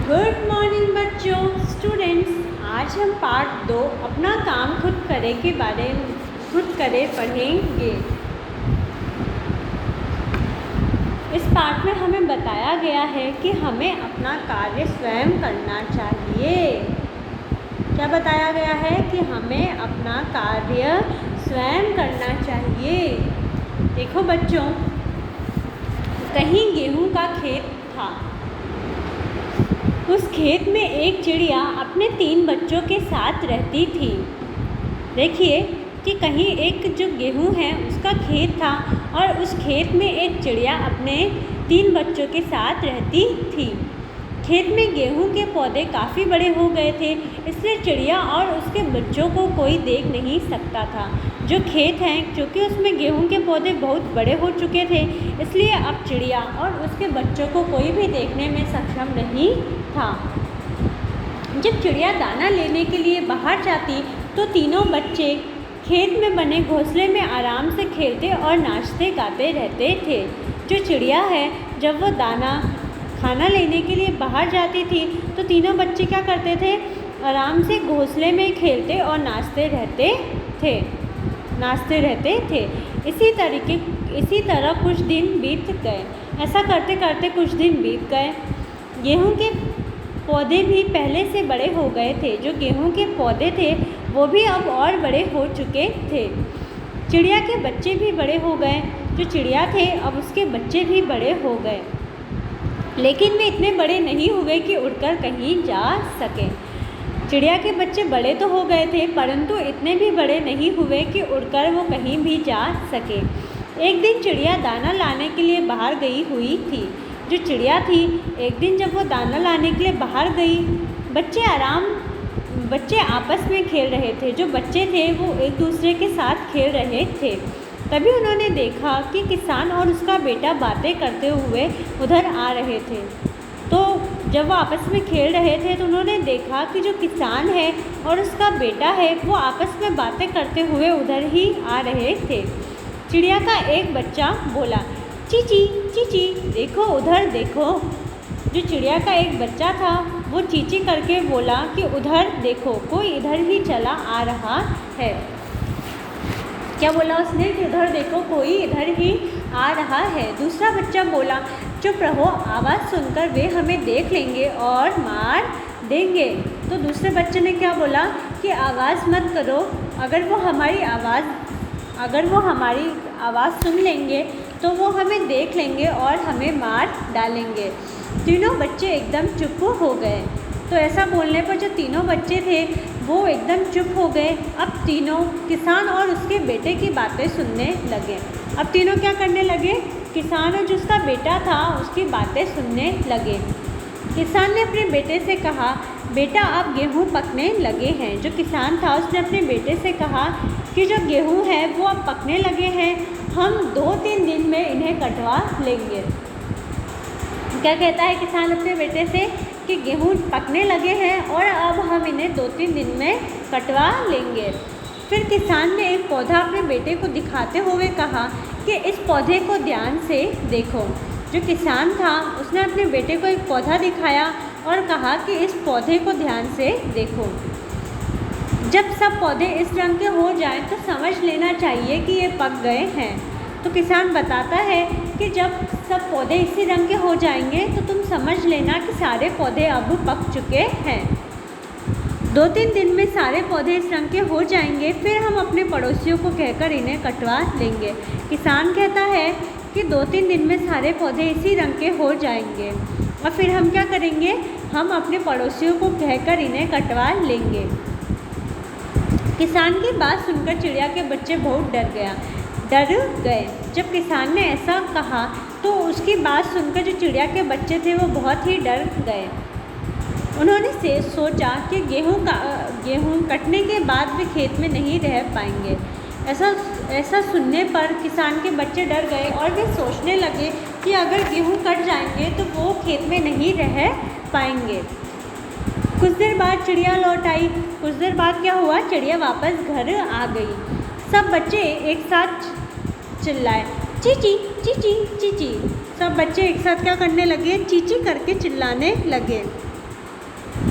Good morning बच्चों, students. आज हम पार्ट 2 अपना काम खुद करें के बारे में खुद करें पढ़ेंगे। इस पार्ट में हमें बताया गया है कि हमें अपना कार्य स्वयं करना चाहिए। क्या बताया गया है कि हमें अपना कार्य स्वयं करना चाहिए। देखो बच्चों, कहीं गेहूं का खेत था। उस खेत में एक चिड़िया अपने 3 बच्चों के साथ रहती थी। देखिए कि कहीं एक जो गेहूं है उसका खेत था और उस खेत में एक चिड़िया अपने 3 बच्चों के साथ रहती थी। खेत में गेहूं के पौधे काफ़ी बड़े हो गए थे, इसलिए चिड़िया और उसके बच्चों को कोई देख नहीं सकता था। जो खेत है, क्योंकि उसमें गेहूं के पौधे बहुत बड़े हो चुके थे, इसलिए अब चिड़िया और उसके बच्चों को कोई भी देखने में सक्षम नहीं था। जब चिड़िया दाना लेने के लिए बाहर जाती तो तीनों बच्चे खेत में बने घोंसले में आराम से खेलते और नाचते गाते रहते थे। जो चिड़िया है, जब वो दाना खाना लेने के लिए बाहर जाती थी तो तीनों बच्चे क्या करते थे, आराम से घोंसले में खेलते और नाचते रहते थे। इसी तरह कुछ दिन बीत गए। ऐसा करते करते कुछ दिन बीत गए। गेहूं के पौधे भी पहले से बड़े हो गए थे। जो गेहूं के पौधे थे वो भी अब और बड़े हो चुके थे। चिड़िया के बच्चे भी बड़े हो गए। जो चिड़िया थे अब उसके बच्चे भी बड़े हो गए, लेकिन वे इतने बड़े नहीं हुए कि उड़कर कहीं जा सके। चिड़िया के बच्चे बड़े तो हो गए थे, परंतु इतने भी बड़े नहीं हुए कि उड़कर वो कहीं भी जा सके। एक दिन चिड़िया दाना लाने के लिए बाहर गई हुई थी। जो चिड़िया थी, एक दिन जब वो दाना लाने के लिए बाहर गई, बच्चे आपस में खेल रहे थे। जो बच्चे थे वो एक दूसरे के साथ खेल रहे थे। तभी उन्होंने देखा कि किसान और उसका बेटा बातें करते हुए उधर आ रहे थे। तो जब वो आपस में खेल रहे थे तो उन्होंने देखा कि जो किसान है और उसका बेटा है वो आपस में बातें करते हुए उधर ही आ रहे थे। चिड़िया का एक बच्चा बोला, चीची चीची, देखो उधर देखो। जो चिड़िया का एक बच्चा था वो चीची करके बोला कि उधर देखो, कोई इधर ही चला आ रहा है। क्या बोला उसने कि उधर देखो, कोई इधर ही आ रहा है। दूसरा बच्चा बोला, चुप रहो, आवाज़ सुनकर वे हमें देख लेंगे और मार देंगे। तो दूसरे बच्चे ने क्या बोला कि आवाज़ मत करो, अगर वो हमारी आवाज़ सुन लेंगे तो वो हमें देख लेंगे और हमें मार डालेंगे। तीनों बच्चे एकदम चुप हो गए। तो ऐसा बोलने पर जो तीनों बच्चे थे वो एकदम चुप हो गए। अब तीनों किसान और उसके बेटे की बातें सुनने लगे। अब तीनों क्या करने लगे, किसान और जो उसका बेटा था उसकी बातें सुनने लगे। किसान ने अपने बेटे से कहा, बेटा अब गेहूं पकने लगे हैं। जो किसान था उसने अपने बेटे से कहा कि जो गेहूं है वो अब पकने लगे हैं, हम 2-3 दिन में इन्हें कटवा लेंगे। क्या कहता है किसान अपने बेटे से कि गेहूं पकने लगे हैं और अब हम इन्हें 2-3 दिन में कटवा लेंगे। फिर किसान ने एक पौधा अपने बेटे को दिखाते हुए कहा कि इस पौधे को ध्यान से देखो। जो किसान था उसने अपने बेटे को एक पौधा दिखाया और कहा कि इस पौधे को ध्यान से देखो। जब सब पौधे इस रंग के हो जाएं तो समझ लेना चाहिए कि ये पक गए हैं। तो किसान बताता है कि जब सब पौधे इसी रंग के हो जाएंगे तो तुम समझ लेना कि सारे पौधे अब पक चुके हैं। 2-3 दिन में सारे पौधे इस रंग के हो जाएंगे, फिर हम अपने पड़ोसियों को कहकर इन्हें कटवा लेंगे। किसान कहता है कि 2-3 दिन में सारे पौधे इसी रंग के हो जाएंगे और फिर हम क्या करेंगे, हम अपने पड़ोसियों को कहकर इन्हें कटवा लेंगे। किसान की बात सुनकर चिड़िया के बच्चे बहुत डर गए। जब किसान ने ऐसा कहा तो उसकी बात सुनकर जो चिड़िया के बच्चे थे वो बहुत ही डर गए। उन्होंने सोचा कि गेहूं कटने के बाद वे खेत में नहीं रह पाएंगे। ऐसा सुनने पर किसान के बच्चे डर गए और वे सोचने लगे कि अगर गेहूं कट जाएंगे तो वो खेत में नहीं रह पाएंगे। कुछ देर बाद चिड़िया लौट आई। कुछ देर बाद क्या हुआ, चिड़िया वापस घर आ गई। सब बच्चे एक साथ चिल्लाए, चीची चीची चीची। सब बच्चे एक साथ क्या करने लगे, चीची करके चिल्लाने लगे।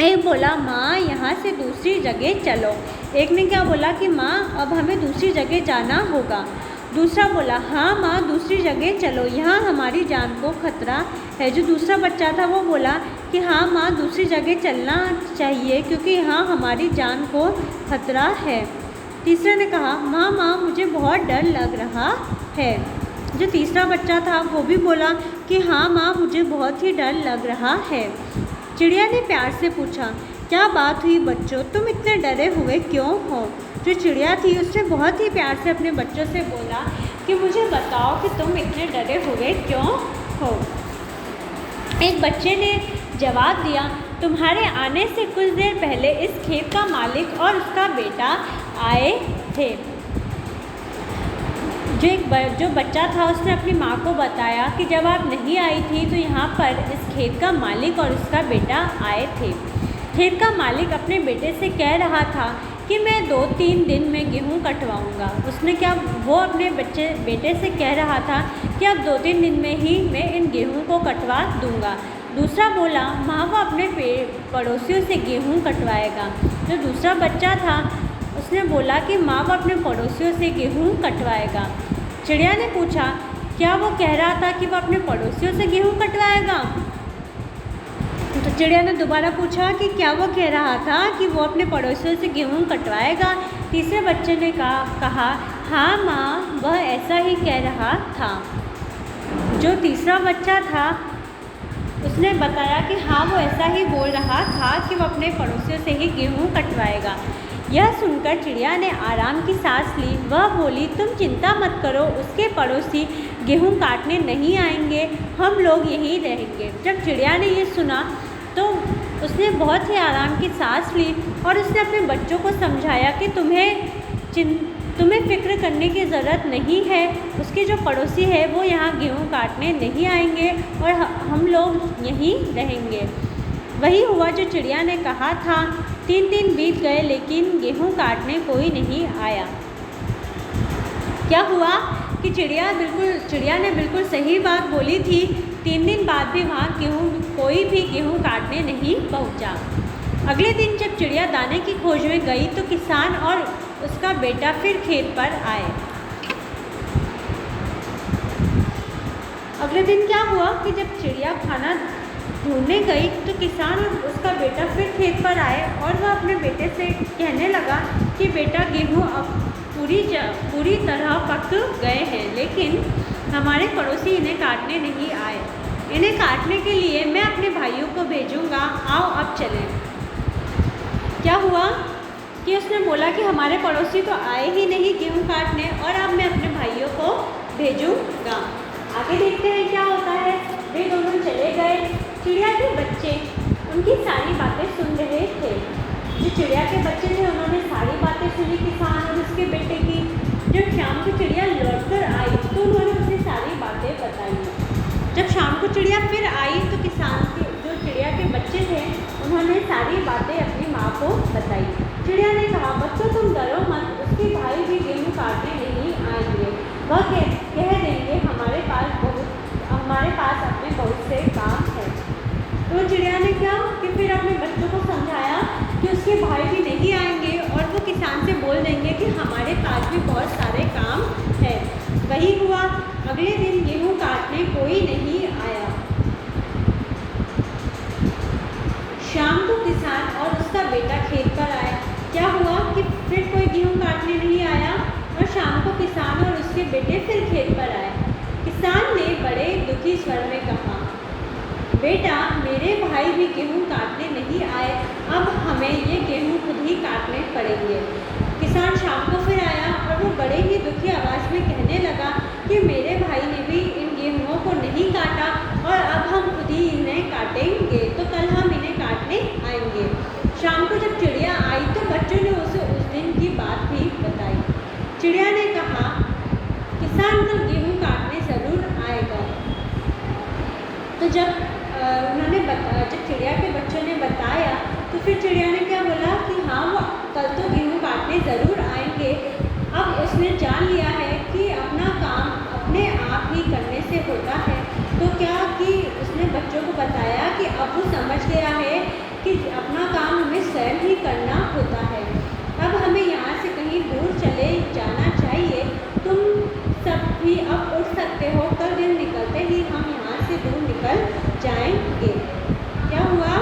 एक बोला माँ यहाँ से दूसरी जगह चलो। एक ने क्या बोला कि माँ अब हमें दूसरी जगह जाना होगा। दूसरा बोला हाँ माँ दूसरी जगह चलो, यहाँ हमारी जान को खतरा है। जो दूसरा बच्चा था वो बोला कि हाँ माँ दूसरी जगह चलना चाहिए क्योंकि यहाँ हमारी जान को खतरा है। तीसरे ने कहा माँ मुझे बहुत डर लग रहा है। जो तीसरा बच्चा था वो भी बोला कि हाँ माँ मुझे बहुत ही डर लग रहा है। चिड़िया ने प्यार से पूछा क्या बात हुई बच्चों, तुम इतने डरे हुए क्यों हो। जो चिड़िया थी उसने बहुत ही प्यार से अपने बच्चों से बोला कि मुझे बताओ कि तुम इतने डरे हुए क्यों हो। एक बच्चे ने जवाब दिया तुम्हारे आने से कुछ देर पहले इस खेत का मालिक और उसका बेटा आए थे। जो बच्चा था उसने अपनी माँ को बताया कि जब आप नहीं आई थी तो यहाँ पर इस खेत का मालिक और उसका बेटा आए थे। खेत का मालिक अपने बेटे से कह रहा था कि मैं 2-3 दिन में गेहूँ कटवाऊँगा। वो अपने बेटे से कह रहा था कि अब 2-3 दिन में ही मैं इन गेहूँ को कटवा दूँगा। दूसरा बोला माँ वो अपने पड़ोसियों से गेहूँ कटवाएगा। जो दूसरा बच्चा था उसने बोला कि माँ वो अपने पड़ोसियों से गेहूँ कटवाएगा। चिड़िया ने पूछा क्या वो कह रहा था कि वो अपने पड़ोसियों से गेहूँ कटवाएगा। तो चिड़िया ने दोबारा पूछा कि क्या वो कह रहा था कि वो अपने पड़ोसियों से गेहूँ कटवाएगा। तीसरे बच्चे ने कहा हाँ माँ वह ऐसा ही कह रहा था। जो तीसरा बच्चा था उसने बताया कि हाँ वो ऐसा ही बोल रहा था कि वो अपने पड़ोसियों से ही गेहूँ कटवाएगा। यह सुनकर चिड़िया ने आराम की सांस ली। वह बोली तुम चिंता मत करो, उसके पड़ोसी गेहूँ काटने नहीं आएंगे, हम लोग यहीं रहेंगे। जब चिड़िया ने ये सुना तो उसने बहुत ही आराम की सांस ली और उसने अपने बच्चों को समझाया कि तुम्हें फिक्र करने की ज़रूरत नहीं है, उसके जो पड़ोसी है वो यहाँ गेहूँ काटने नहीं आएंगे और हम लोग यहीं रहेंगे। वही हुआ जो चिड़िया ने कहा था। 3 दिन बीत गए लेकिन गेहूँ काटने कोई नहीं आया। क्या हुआ कि चिड़िया ने बिल्कुल सही बात बोली थी। 3 दिन बाद भी वहाँ कोई भी गेहूँ काटने नहीं पहुँचा। अगले दिन जब चिड़िया दाने की खोज में गई तो किसान और उसका बेटा फिर खेत पर आए। अगले दिन क्या हुआ कि जब चिड़िया खाना ढूंढने गई तो किसान और उसका बेटा फिर खेत पर आए और वह अपने बेटे से कहने लगा कि बेटा गेहूँ अब पूरी तरह पक गए हैं लेकिन हमारे पड़ोसी इन्हें काटने नहीं आए। इन्हें काटने के लिए मैं अपने भाइयों को भेजूँगा, आओ अब चलें। क्या हुआ कि उसने बोला कि हमारे पड़ोसी तो आए ही नहीं गेहूँ काटने और अब मैं अपने भाइयों को भेजूँगा। आगे देखते हैं क्या होता है। वे दोनों चले गए। चिड़िया के बच्चे उनकी सारी बातें सुन रहे थे। जो चिड़िया के बच्चे थे उन्होंने सारी बातें सुनी किसान और उसके बेटे की। जब शाम को चिड़िया लौटकर आई तो उन्होंने उसे सारी बातें बताई। जब शाम को चिड़िया फिर आई तो किसान के जो चिड़िया के बच्चे थे उन्होंने सारी बातें अपनी माँ को बताई। चिड़िया ने कहा बच्चों तुम डरो मत, उसके भाई भी गेहूँ काटने नहीं आएंगे। वह कह देंगे हमारे पास अपने बहुत से काम है। तो चिड़िया ने क्या कि फिर अपने बच्चों को समझाया कि उसके भाई भी नहीं आएंगे और वो किसान से बोल देंगे कि हमारे पास भी बहुत सारे काम है। वही हुआ। अगले दिन गेहूँ काटने कोई नहीं आया। शाम को किसान और उसका बेटा खेत पर आए। क्या हुआ कि फिर कोई गेहूँ काटने नहीं आया और शाम को किसान और उसके बेटे फिर खेत पर आए। किसान ने बड़े दुखी स्वर में कहा बेटा मेरे भाई भी गेहूँ काटने नहीं आए, अब हमें ये गेहूँ खुद ही काटने पड़ेंगे। किसान शाम को फिर आया और वो बड़े ही दुखी आवाज़ में कहने लगा कि मेरे भाई ने भी इन गेहूँों को नहीं काटा और अब हम खुद ही इन्हें काटेंगे, तो कल हम इन्हें काटने आएंगे। शाम को जब चिड़िया आई तो बच्चों ने उसे उस दिन की बात भी बताई। चिड़िया ने कहा किसान तो गेहूँ काटने ज़रूर आएगा। तो जब चिड़िया के बच्चों ने बताया तो फिर चिड़िया ने क्या बोला कि हाँ वो कल तो गेहूँ काटने ज़रूर आएंगे। अब उसने जान लिया है कि अपना काम अपने आप ही करने से होता है। तो क्या कि उसने बच्चों को बताया कि अब वो समझ गया है कि अपना काम हमें स्वयं ही करना होता है। अब हमें यहाँ से कहीं दूर चले जाना चाहिए। तुम सब भी अब उठ सकते हो, कल दिन निकलते ही हम यहाँ से दूर निकल जाएंगे। क्या हुआ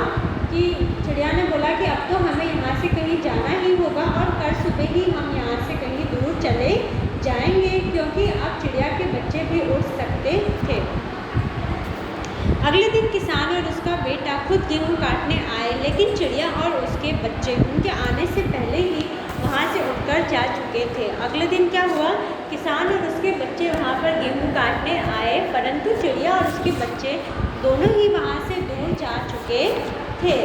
कि चिड़िया ने बोला कि अब तो हमें यहाँ से कहीं जाना ही होगा और कल सुबह ही हम यहाँ से कहीं दूर चले जाएंगे, क्योंकि अब चिड़िया के बच्चे भी उड़ सकते थे। अगले दिन किसान और उसका बेटा खुद गेहूँ काटने आए, लेकिन चिड़िया और उसके बच्चे उनके आने से पहले ही वहाँ से उठकर जा चुके थे। अगले दिन क्या हुआ, किसान और उसके बच्चे वहाँ पर गेहूँ काटने आए, परंतु चिड़िया और उसके बच्चे दोनों ही वहाँ से दूर जा चुके थे।